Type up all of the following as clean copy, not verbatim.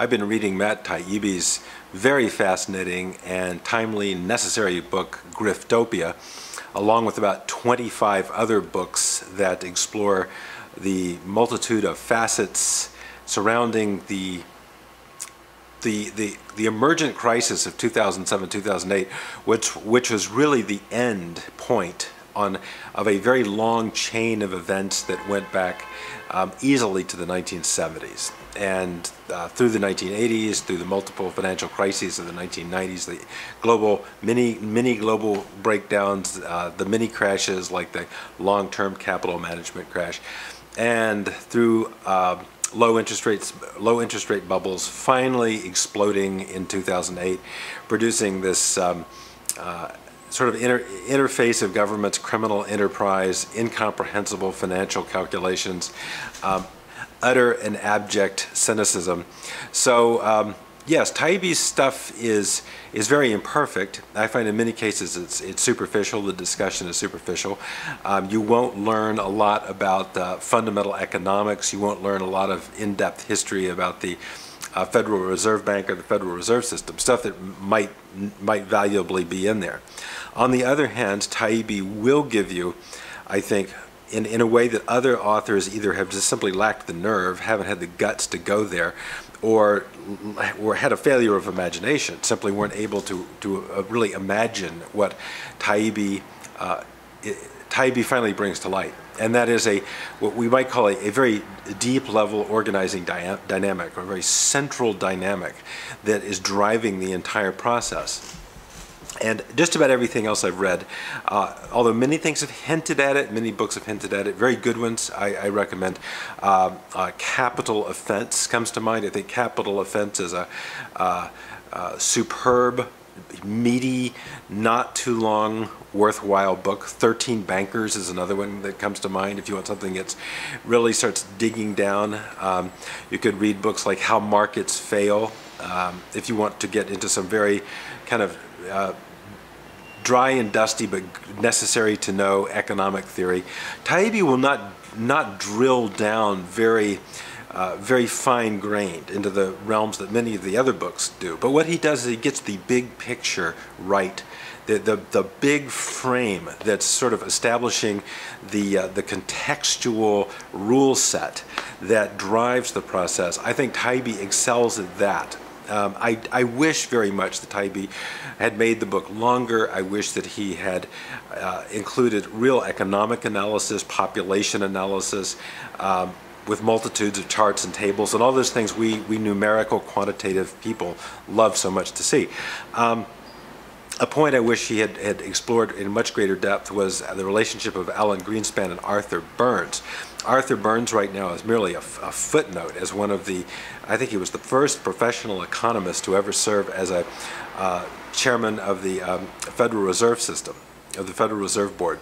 I've been reading Matt Taibbi's very fascinating and timely, necessary book, Griftopia, along with about 25 other books that explore the multitude of facets surrounding the emergent crisis of 2007-2008, which was really the end point of a very long chain of events that went back easily to the 1970s. And through the 1980s, through the multiple financial crises of the 1990s, the global mini global breakdowns, the mini crashes like the long-term capital management crash, and through low interest rate bubbles finally exploding in 2008, producing this sort of interface of government's criminal enterprise, incomprehensible financial calculations, utter and abject cynicism. So yes, Taibbi's stuff is very imperfect. I find in many cases it's superficial. The discussion is superficial. You won't learn a lot about fundamental economics. You won't learn a lot of in-depth history about the Federal Reserve Bank or the Federal Reserve System, stuff that might valuably be in there. On the other hand, Taibbi will give you, I think, in a way that other authors either have just simply lacked the nerve, haven't had the guts to go there, or had a failure of imagination, simply weren't able to really imagine what Taibbi finally brings to light. And that is what we might call a very deep level organizing dynamic, or a very central dynamic that is driving the entire process. And just about everything else I've read, although many things have hinted at it, many books have hinted at it, very good ones I recommend. Capital Offense comes to mind. I think Capital Offense is a superb, meaty, not too long, worthwhile book. 13 Bankers is another one that comes to mind if you want something that really starts digging down. You could read books like How Markets Fail if you want to get into some very kind of dry and dusty but necessary to know economic theory. Taibbi will not drill down very fine-grained into the realms that many of the other books do. But what he does is he gets the big picture right, the big frame that's sort of establishing the contextual rule set that drives the process. I think Taibbi excels at that. I wish very much that Taibbi had made the book longer. I wish that he had included real economic analysis, population analysis, with multitudes of charts and tables and all those things we numerical, quantitative people love so much to see. A point I wish he had explored in much greater depth was the relationship of Alan Greenspan and Arthur Burns. Arthur Burns right now is merely a footnote as one of the, I think he was the first professional economist to ever serve as a chairman of the Federal Reserve System, of the Federal Reserve Board.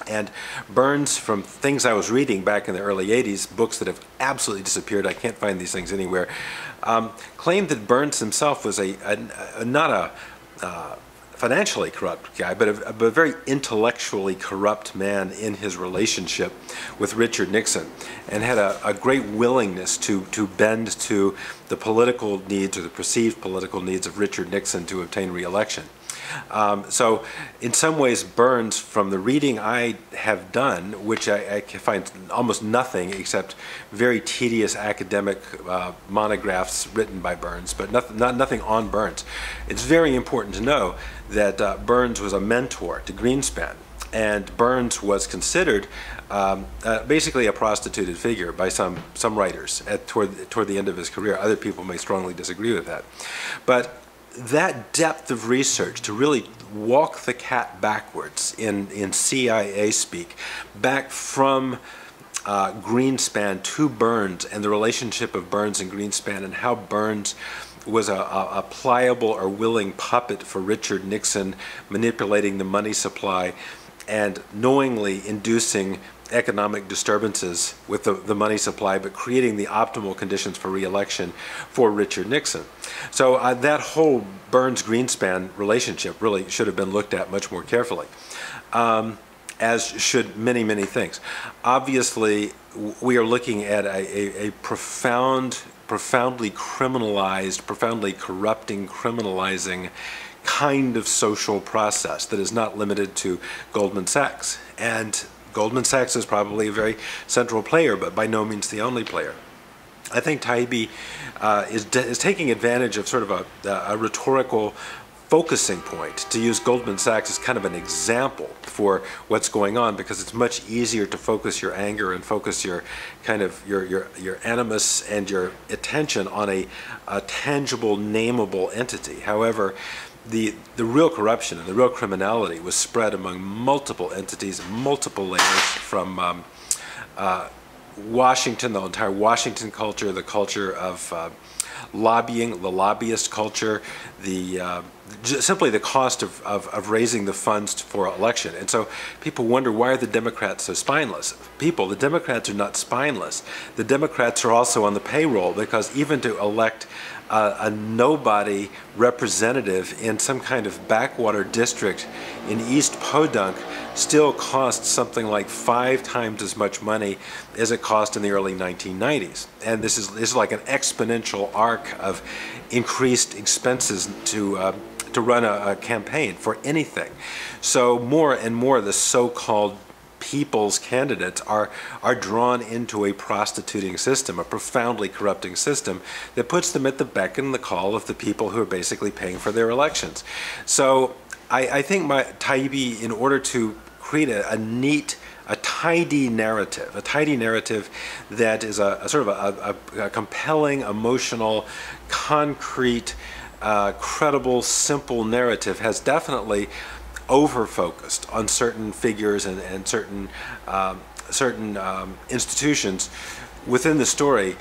And Burns, from things I was reading back in the early 80s, books that have absolutely disappeared, I can't find these things anywhere, claimed that Burns himself was not a financially corrupt guy, but a very intellectually corrupt man in his relationship with Richard Nixon, and had a great willingness to bend to the political needs or the perceived political needs of Richard Nixon to obtain re-election. So in some ways, Burns, from the reading I have done, which I can find almost nothing except very tedious academic monographs written by Burns, but nothing on Burns. It's very important to know that Burns was a mentor to Greenspan, and Burns was considered basically a prostituted figure by some writers toward the end of his career. Other people may strongly disagree with that. But that depth of research to really walk the cat backwards in CIA speak, back from Greenspan to Burns, and the relationship of Burns and Greenspan, and how Burns was a pliable or willing puppet for Richard Nixon, manipulating the money supply and knowingly inducing economic disturbances with the money supply, but creating the optimal conditions for re-election for Richard Nixon. So that whole Burns-Greenspan relationship really should have been looked at much more carefully, as should many, many things. Obviously, we are looking at a profound profoundly criminalized, profoundly corrupting, criminalizing kind of social process that is not limited to Goldman Sachs. And Goldman Sachs is probably a very central player, but by no means the only player. I think Taibbi is taking advantage of sort of a rhetorical focusing point to use Goldman Sachs as kind of an example for what's going on, because it's much easier to focus your anger and focus your kind of your animus and your attention on a tangible, nameable entity. However, the real corruption and the real criminality was spread among multiple entities, multiple layers, from Washington, the entire Washington culture, the culture of lobbying, the lobbyist culture, simply the cost of raising the funds for election. And so people wonder, why are the Democrats so spineless? The Democrats are not spineless. The Democrats are also on the payroll, because even to elect a nobody representative in some kind of backwater district in East Podunk still costs something like 5 times as much money as it cost in the early 1990s. And this is like an exponential arc of increased expenses to run a campaign for anything. So more and more the so-called people's candidates are drawn into a prostituting system, a profoundly corrupting system that puts them at the beck and the call of the people who are basically paying for their elections. So I think Taibbi, in order to create a tidy narrative that is a sort of a compelling, emotional, concrete, credible, simple narrative, has definitely over-focused on certain figures and certain institutions within the story.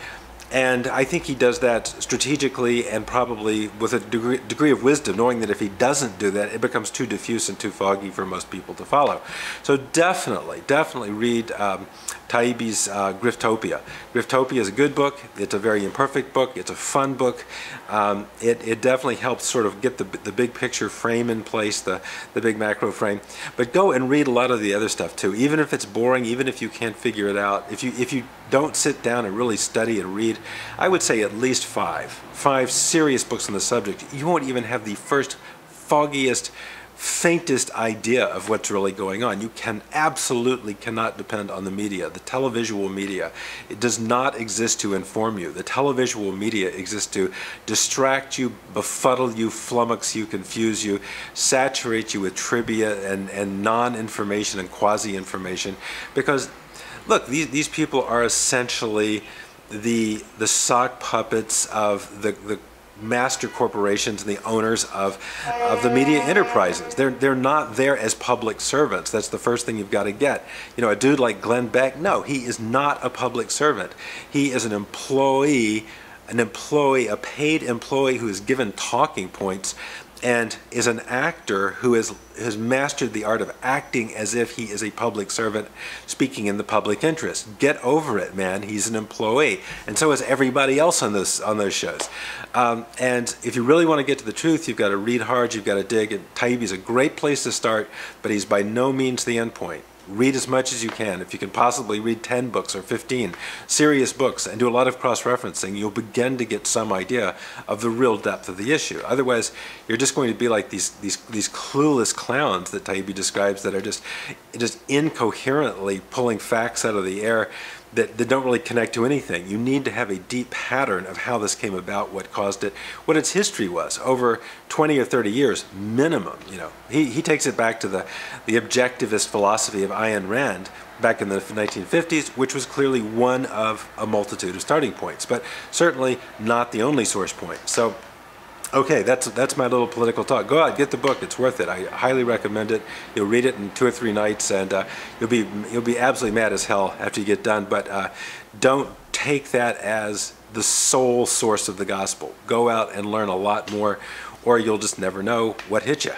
And I think he does that strategically and probably with a degree of wisdom, knowing that if he doesn't do that, it becomes too diffuse and too foggy for most people to follow. So definitely read Taibbi's Griftopia. Griftopia is a good book. It's a very imperfect book. It's a fun book. It definitely helps sort of get the big picture frame in place, the big macro frame. But go and read a lot of the other stuff too. Even if it's boring, even if you can't figure it out, if you don't sit down and really study and read, I would say at least five serious books on the subject, you won't even have the first foggiest, faintest idea of what's really going on. You absolutely cannot depend on the media. The televisual media, it does not exist to inform you. The televisual media exists to distract you, befuddle you, flummox you, confuse you, saturate you with trivia and non-information and quasi-information. Because look, these people are essentially the sock puppets of the master corporations and the owners of the media enterprises. They're not there as public servants. That's the first thing you've got to get. You know, a dude like Glenn Beck, no, he is not a public servant. He is an employee, a paid employee who is given talking points and is an actor who has mastered the art of acting as if he is a public servant speaking in the public interest. Get over it, man. He's an employee, and so is everybody else on those shows. And if you really want to get to the truth, you've got to read hard, you've got to dig. And Taibbi's a great place to start, but he's by no means the end point. Read as much as you can. If you can possibly read 10 books or 15 serious books and do a lot of cross-referencing, you'll begin to get some idea of the real depth of the issue. Otherwise, you're just going to be like these clueless clowns that Taibbi describes, that are just incoherently pulling facts out of the air that don't really connect to anything. You need to have a deep pattern of how this came about, what caused it, what its history was over 20 or 30 years minimum. You know, he takes it back to the objectivist philosophy of Ayn Rand back in the 1950s, which was clearly one of a multitude of starting points, but certainly not the only source point. So, okay, that's my little political talk. Go out, get the book. It's worth it. I highly recommend it. You'll read it in 2 or 3 nights, and you'll be absolutely mad as hell after you get done. But don't take that as the sole source of the gospel. Go out and learn a lot more, or you'll just never know what hit you.